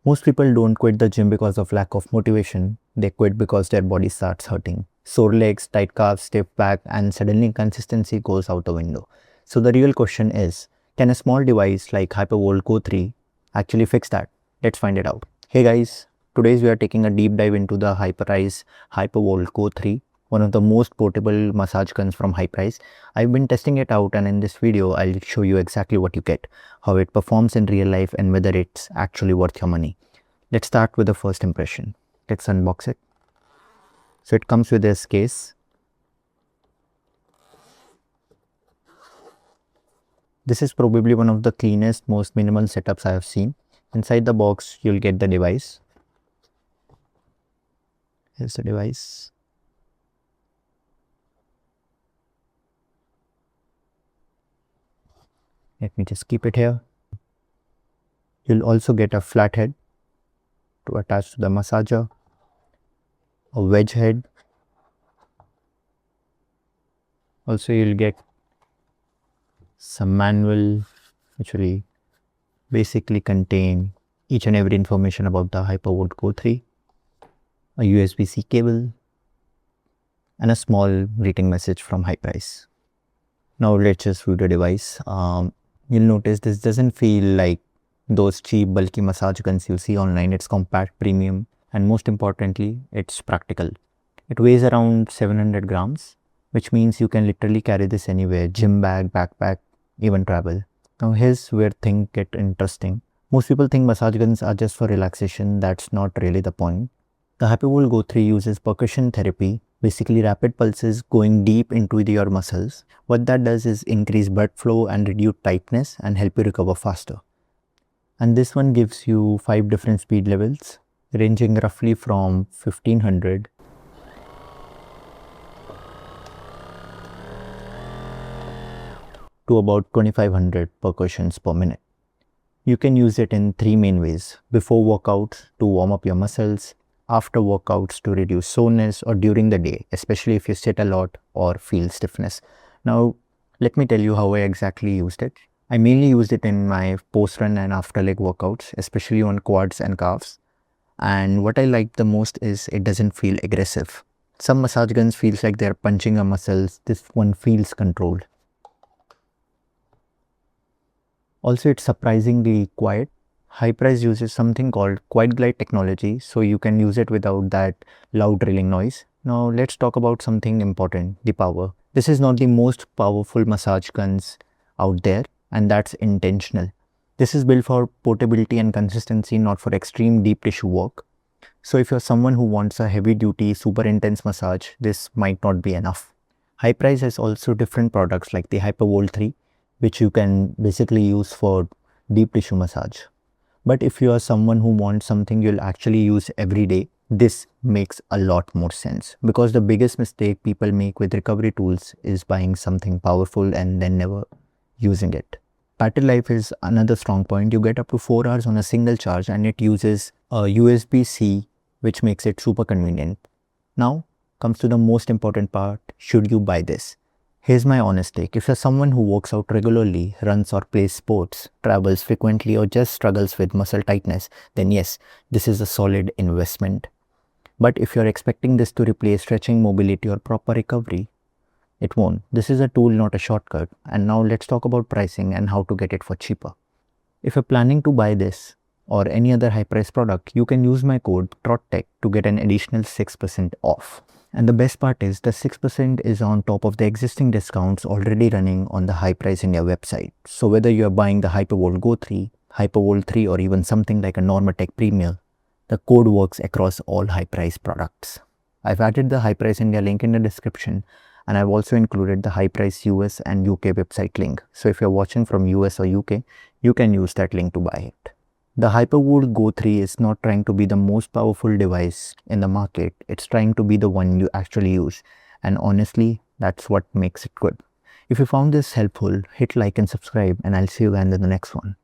Most people don't quit the gym because of lack of motivation. They quit because their body starts hurting. Sore legs, tight calves, stiff back, and suddenly consistency goes out the window. So the real question is, can a small device like Hypervolt Go 3 actually fix that? Let's find it out. Hey guys, today we are taking a deep dive into the Hyperice Hypervolt Go 3, one of the most portable massage guns from Hyperice. I've been testing it out, and in this video I'll show you exactly what you get, how it performs in real life, and whether it's actually worth your money. Let's start with the first impression. Let's unbox it. So it comes with this case. This is probably one of the cleanest, most minimal setups I have seen. Inside the box, you'll get the device. Here's the device. Let me just keep it here. You'll also get a flat head to attach to the massager, a wedge head. Also, you'll get some manual which will basically contain each and every information about the Hypervolt Go 3, a USB-C cable, and a small greeting message from Hyperice. Now let's just view the device. You'll notice this doesn't feel like those cheap bulky massage guns you see online. It's compact, premium, and most importantly, it's practical. It weighs around 700 grams, which means you can literally carry this anywhere: gym bag, backpack, even travel. Now here's where things get interesting. Most people think massage guns are just for relaxation. That's not really the point. The Hypervolt Go 3 uses percussion therapy, basically rapid pulses going deep into your muscles. What that does is increase blood flow and reduce tightness and help you recover faster. And this one gives you 5 different speed levels, ranging roughly from 1500 to about 2500 percussions per minute. You can use it in 3 main ways: before workouts to warm up your muscles, after workouts to reduce soreness, or during the day, especially if you sit a lot or feel stiffness. Now, let me tell you how I exactly used it. I mainly used it in my post-run and after-leg workouts, especially on quads and calves. And what I like the most is it doesn't feel aggressive. Some massage guns feels like they're punching your muscles. This one feels controlled. Also, it's surprisingly quiet. Hyperice uses something called quiet glide technology, so you can use it without that loud drilling noise. Now let's talk about something important: the power. This is not the most powerful massage guns out there, and that's intentional. This is built for portability and consistency, not for extreme deep tissue work. So if you're someone who wants a heavy duty, super intense massage, this might not be enough. Hyperice has also different products like the Hypervolt 3, which you can basically use for deep tissue massage. But if you are someone who wants something you'll actually use every day, this makes a lot more sense, because the biggest mistake people make with recovery tools is buying something powerful and then never using it. Battery life is another strong point. You get up to 4 hours on a single charge, and it uses a USB-C, which makes it super convenient. Now comes to the most important part: should you buy this? Here's my honest take. If you're someone who works out regularly, runs or plays sports, travels frequently, or just struggles with muscle tightness, then yes, this is a solid investment. But if you're expecting this to replace stretching, mobility, or proper recovery, it won't. This is a tool, not a shortcut. And now let's talk about pricing and how to get it for cheaper. If you're planning to buy this or any other Hyperice product, you can use my code TROT to get an additional 6% off. And the best part is the 6% is on top of the existing discounts already running on the Hyperice India website. So whether you are buying the Hypervolt Go 3, Hypervolt 3, or even something like a Normatec Premier, the code works across all Hyperice products. I've added the Hyperice India link in the description, and I've also included the Hyperice US and UK website link. So if you're watching from US or UK, you can use that link to buy it. The Hypervolt Go 3 is not trying to be the most powerful device in the market. It's trying to be the one you actually use. And honestly, that's what makes it good. If you found this helpful, hit like and subscribe, and I'll see you again in the next one.